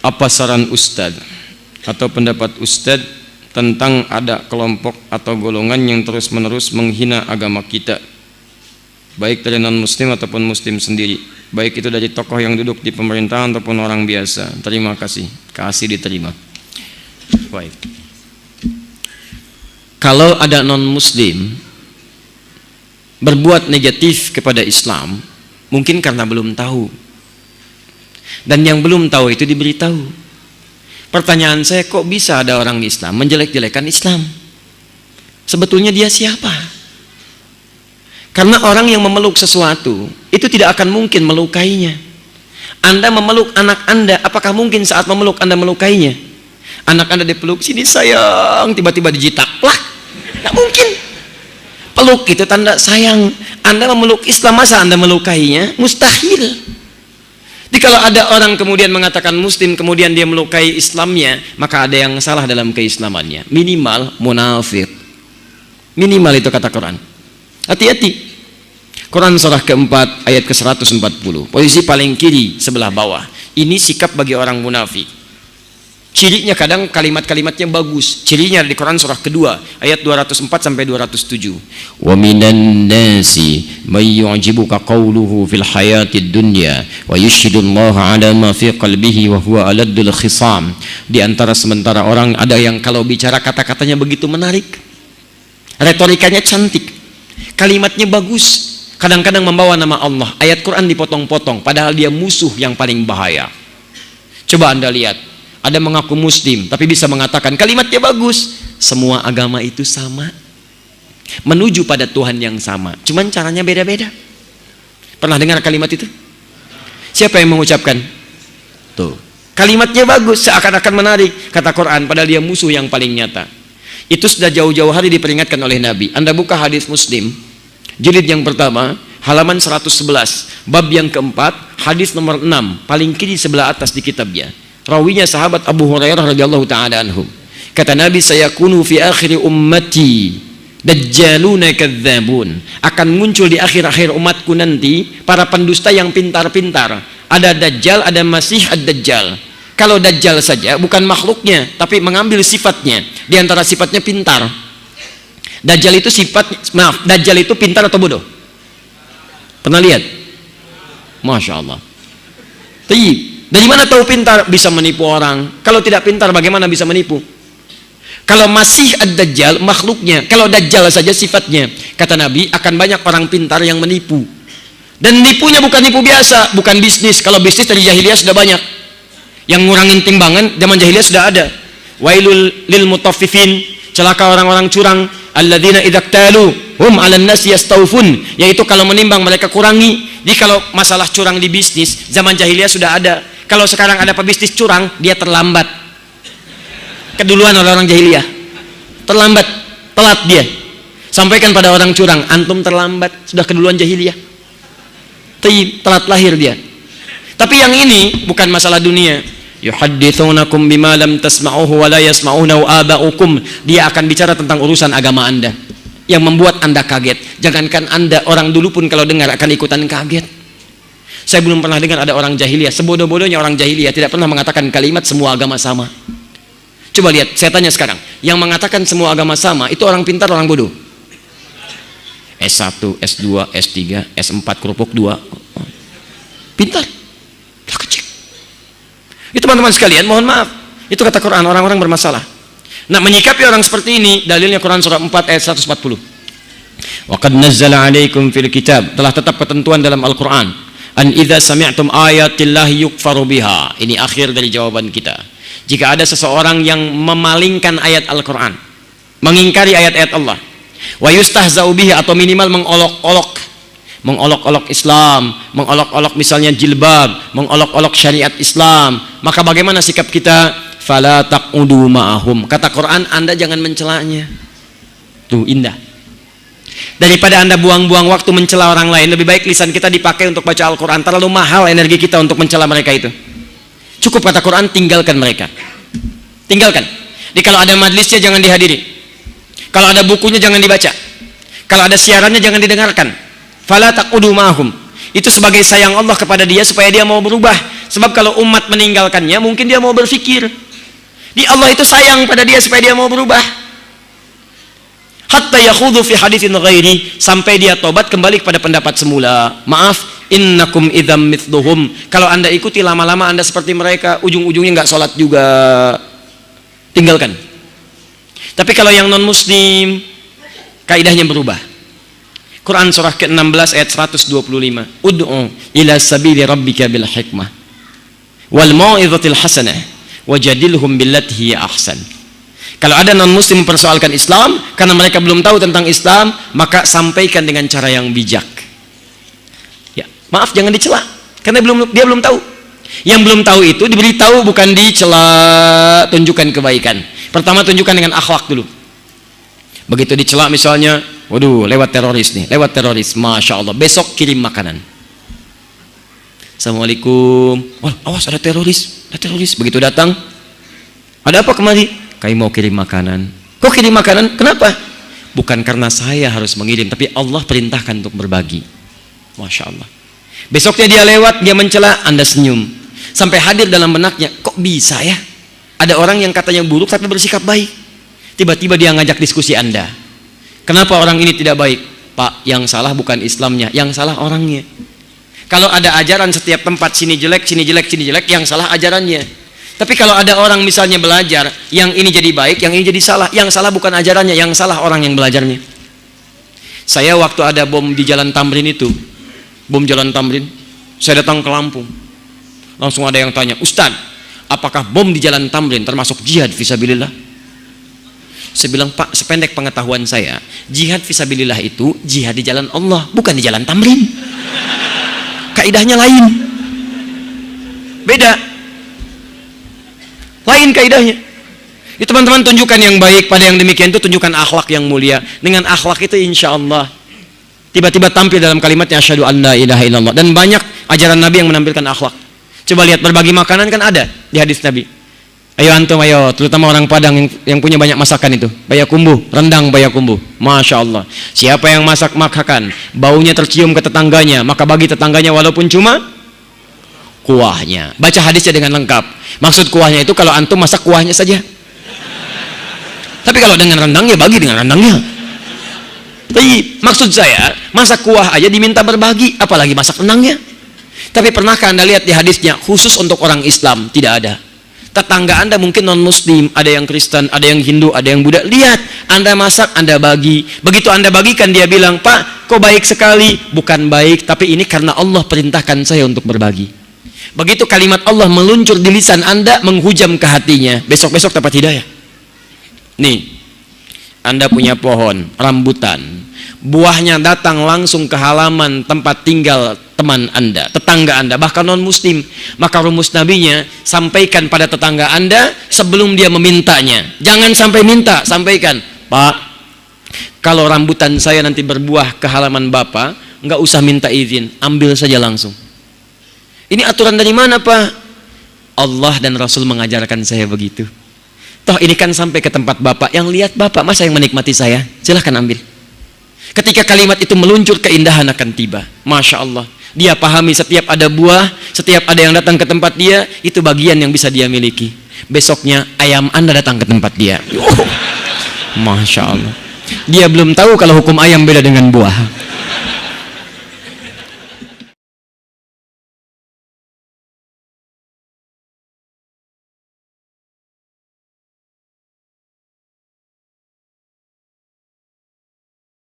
Apa saran Ustadz atau pendapat Ustadz tentang ada kelompok atau golongan yang terus-menerus menghina agama kita, baik dari non-muslim ataupun muslim sendiri, baik itu dari tokoh yang duduk di pemerintahan ataupun orang biasa? Terima kasih. Kasih diterima. Baik. Kalau ada non-muslim berbuat negatif kepada Islam, mungkin karena belum tahu, dan yang belum tahu itu diberitahu. Pertanyaan saya, kok bisa ada orang Islam menjelek-jelekan Islam? Sebetulnya dia siapa? Karena orang yang memeluk sesuatu itu tidak akan mungkin melukainya. Anda memeluk anak Anda, apakah mungkin saat memeluk Anda melukainya? Anak Anda dipeluk, sini sayang, tiba-tiba dijitak, lah, nggak mungkin. Peluk itu tanda sayang. Anda memeluk Islam, masa Anda melukainya? Mustahil. Jadi kalau ada orang kemudian mengatakan muslim, kemudian dia melukai Islamnya, maka ada yang salah dalam keislamannya. Minimal munafik. Minimal itu kata Quran. Hati-hati. Quran surah keempat ayat ke-140. Posisi paling kiri sebelah bawah. Ini sikap bagi orang munafik. Cirinya kadang kalimat-kalimatnya bagus. Cirinya di Quran surah kedua ayat 204 sampai 207. Wa minan nasi may yu'jibuka qawluhu fil hayatid dunya wa yushhidullaha ala ma fi qalbihi wa huwa aladdul khisam. Di antara sementara orang ada yang kalau bicara kata-katanya begitu menarik. Retorikanya cantik. Kalimatnya bagus. Kadang-kadang membawa nama Allah. Ayat Quran dipotong-potong padahal dia musuh yang paling bahaya. Coba Anda lihat. Ada mengaku muslim tapi bisa mengatakan kalimatnya bagus, semua agama itu sama, menuju pada Tuhan yang sama, cuman caranya beda-beda. Pernah dengar kalimat itu? Siapa yang mengucapkan? Tuh, kalimatnya bagus, seakan-akan menarik, kata Quran, padahal dia musuh yang paling nyata. Itu sudah jauh-jauh hari diperingatkan oleh Nabi. Anda buka hadis Muslim jilid yang pertama halaman 111, bab yang keempat, hadis nomor 6, paling kiri sebelah atas di kitabnya. Rawinya sahabat Abu Hurairah radhiyallahu taala anhum. Kata Nabi, sayakunu fi akhir ummati dajjaluna kadzabun. Akan muncul di akhir-akhir umatku nanti para pendusta yang pintar-pintar. Ada dajjal, ada masih ad-dajjal. Kalau dajjal saja bukan makhluknya, tapi mengambil sifatnya. Di antara sifatnya pintar. Dajjal itu dajjal itu pintar atau bodoh? Pernah lihat? Masya Allah. Dari mana tahu pintar? Bisa menipu orang. Kalau tidak pintar bagaimana bisa menipu? Kalau masih ad-dajjal makhluknya, kalau dajjal saja sifatnya, kata Nabi, akan banyak orang pintar yang menipu. Dan nipunya bukan nipu biasa, bukan bisnis. Kalau bisnis dari jahiliyah sudah banyak. Yang ngurangin timbangan zaman jahiliyah sudah ada. Wailul lil mutaffifin, celaka orang-orang curang, alladzina idza iktalu hum 'alan nas yastawfun, yaitu kalau menimbang mereka kurangi. Jadi kalau masalah curang di bisnis zaman jahiliyah sudah ada. Kalau sekarang ada pebisnis curang, dia terlambat. Keduluan orang-orang jahiliyah. Terlambat, telat dia. Sampaikan pada orang curang, antum terlambat, sudah keduluan jahiliyah. Telat lahir dia. Tapi yang ini bukan masalah dunia. Yuhadditsunakum bima lam tasma'uhu wa la yasma'uhu aba'ukum. Dia akan bicara tentang urusan agama Anda yang membuat Anda kaget. Jangankan Anda, orang dulu pun kalau dengar akan ikutan kaget. Saya belum pernah dengar ada orang jahiliyah, sebodoh-bodohnya orang jahiliyah tidak pernah mengatakan kalimat semua agama sama. Coba lihat, saya tanya sekarang, yang mengatakan semua agama sama itu orang pintar, orang bodoh? S1, S2, S3, S4, kerupuk 2. Pintar. Tak kecil. Itu teman-teman sekalian, mohon maaf. Itu kata Quran, orang-orang bermasalah. Nah, menyikapi orang seperti ini, dalilnya Quran surah 4 ayat 140. Wa qad nazzala 'alaikum fil kitab, telah tetap ketentuan dalam Al-Qur'an. An idza sami'tum ayatillahi yukfaru biha. Ini akhir dari jawaban kita. Jika ada seseorang yang memalingkan ayat Al-Qur'an, mengingkari ayat-ayat Allah, wa yustahza'u bihi, atau minimal mengolok-olok Islam, mengolok-olok misalnya jilbab, mengolok-olok syariat Islam, maka bagaimana sikap kita? Fala taqudu ma'ahum. Kata Quran, Anda jangan mencelanya. Tuh indah. Daripada Anda buang-buang waktu mencela orang lain, lebih baik lisan kita dipakai untuk baca Al-Quran. Terlalu mahal energi kita untuk mencela mereka itu. Cukup kata Quran, tinggalkan mereka. Tinggalkan. Jadi kalau ada majlisnya jangan dihadiri. Kalau ada bukunya jangan dibaca. Kalau ada siarannya jangan didengarkan. Fala taqudu ma'ahum. Itu sebagai sayang Allah kepada dia supaya dia mau berubah. Sebab kalau umat meninggalkannya, mungkin dia mau berpikir. Di Allah itu sayang pada dia supaya dia mau berubah. Hatta yakhudhu fi haditsin ghairi, sampai dia tobat kembali kepada pendapat semula. Maaf, innakum idzam mithluhum. Kalau Anda ikuti lama-lama Anda seperti mereka, ujung-ujungnya nggak sholat juga. Tinggalkan. Tapi kalau yang non muslim, kaidahnya berubah. Quran surah ke-16 ayat 125. Ud'u ila sabili rabbika bil hikmah wal mau'izatil hasanah wajadilhum billati hiya ahsan. Kalau ada non muslim mempersoalkan Islam karena mereka belum tahu tentang Islam, maka sampaikan dengan cara yang bijak. Ya, maaf jangan dicela karena dia belum tahu. Yang belum tahu itu diberitahu, bukan dicela. Tunjukkan kebaikan. Pertama tunjukkan dengan akhlak dulu. Begitu dicela misalnya, waduh lewat teroris nih, lewat teroris, masya Allah, besok kirim makanan. Assalamualaikum. Wah, awas ada teroris, ada teroris. Begitu datang, ada apa kemari? Kami mau kirim makanan. Kok kirim makanan? Kenapa? Bukan karena saya harus mengirim, tapi Allah perintahkan untuk berbagi. Masya Allah. Besoknya dia lewat, dia mencela, Anda senyum. Sampai hadir dalam benaknya, kok bisa ya? Ada orang yang katanya buruk tapi bersikap baik. Tiba-tiba dia ngajak diskusi Anda. Kenapa orang ini tidak baik? Pak, yang salah bukan Islamnya, yang salah orangnya. Kalau ada ajaran setiap tempat, sini jelek, sini jelek, sini jelek, yang salah ajarannya. Tapi kalau ada orang misalnya belajar, yang ini jadi baik, yang ini jadi salah. Yang salah bukan ajarannya, yang salah orang yang belajarnya. Saya waktu ada bom di Jalan Tamrin itu, bom Jalan Tamrin, saya datang ke Lampung. Langsung ada yang tanya, Ustaz, apakah bom di Jalan Tamrin termasuk jihad fisabilillah? Saya bilang, Pak, sependek pengetahuan saya, jihad fisabilillah itu jihad di jalan Allah, bukan di Jalan Tamrin. Kaidahnya lain. Beda. Lain kaidahnya. Ya, teman-teman tunjukkan yang baik pada yang demikian itu, tunjukkan akhlak yang mulia. Dengan akhlak itu insya Allah tiba-tiba tampil dalam kalimatnya asyhadu an la ilaha illallah. Dan banyak ajaran Nabi yang menampilkan akhlak. Coba lihat, berbagi makanan kan ada di hadis Nabi. Ayo antum, ayo, terutama orang Padang yang punya banyak masakan itu, bayakumbuh, rendang bayakumbuh, masya Allah. Siapa yang masak makanan, baunya tercium ke tetangganya, maka bagi tetangganya walaupun cuma kuahnya. Baca hadisnya dengan lengkap. Maksud kuahnya itu kalau antum masak kuahnya saja. Tapi kalau dengan rendangnya, bagi dengan rendangnya. Tapi maksud saya, masak kuah aja diminta berbagi, apalagi masak rendangnya. Tapi pernahkah Anda lihat di hadisnya khusus untuk orang Islam? Tidak ada. Tetangga Anda mungkin non muslim, ada yang Kristen, ada yang Hindu, ada yang Buddha. Lihat, Anda masak, Anda bagi. Begitu Anda bagikan, dia bilang, Pak, kok baik sekali. Bukan baik, tapi ini karena Allah perintahkan saya untuk berbagi. Begitu kalimat Allah meluncur di lisan Anda, menghujam ke hatinya, besok-besok dapat hidayah. Nih, Anda punya pohon rambutan, buahnya datang langsung ke halaman tempat tinggal teman Anda, tetangga Anda, bahkan non muslim. Maka rumus nabinya, sampaikan pada tetangga Anda sebelum dia memintanya. Jangan sampai minta, sampaikan, Pak, kalau rambutan saya nanti berbuah ke halaman Bapak, nggak usah minta izin, ambil saja langsung. Ini aturan dari mana, Pak? Allah dan Rasul mengajarkan saya begitu. Toh ini kan sampai ke tempat Bapak, yang lihat Bapak, masa yang menikmati saya? Silahkan ambil. Ketika kalimat itu meluncur, keindahan akan tiba. Masya Allah. Dia pahami setiap ada buah, setiap ada yang datang ke tempat dia, itu bagian yang bisa dia miliki. Besoknya ayam Anda datang ke tempat dia. Masya Allah. Dia belum tahu kalau hukum ayam beda dengan buah.